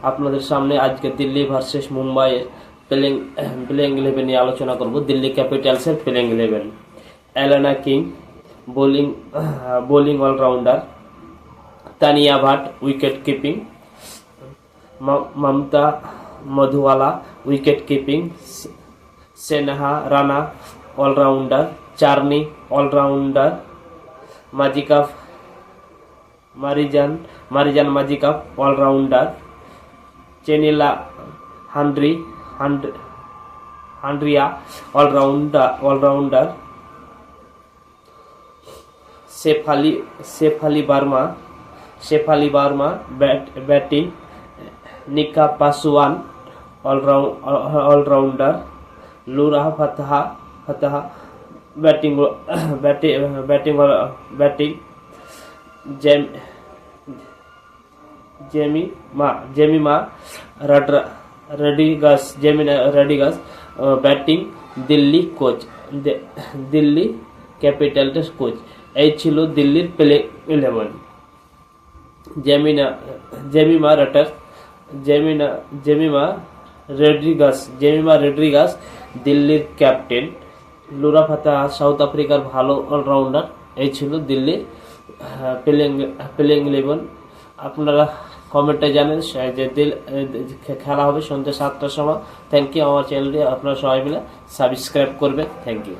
আপনাদের সামনে আজকে দিল্লি ভার্সেস মুম্বাইয়ের প্লেইং 11 নিয়ে আলোচনা করব। দিল্লি ক্যাপিটালসের playing 11। Alana King bowling all rounder, Taniya Bhat wicket keeping, Mamata Madhuwala wicket keeping, Sneha Rana all rounder, Charni all rounder, Marizanne Kapp all rounder, Chinelle Henry all rounder, Shafali Verma batting, Nika Paswan all rounder, Laura ফাতাহা batting, Jemimah Rodrigues batting. Delhi Capitals coach. এই ছিল দিল্লির প্লেইং 11। জেমিমা রড্রিগাস দিল্লির ক্যাপ্টেন। লুরা ফাতাহা সাউথ আফ্রিকার ভালো অলরাউন্ডার। এই ছিল দিল্লির প্লেইং 11। আপনারা কমেন্টে জানেন যে খেলা হবে সন্ধ্যে 7টার সময়। Thank you. আমার চ্যানেলটি আপনারা সবাই মিলে সাবস্ক্রাইব করবেন। Thank you.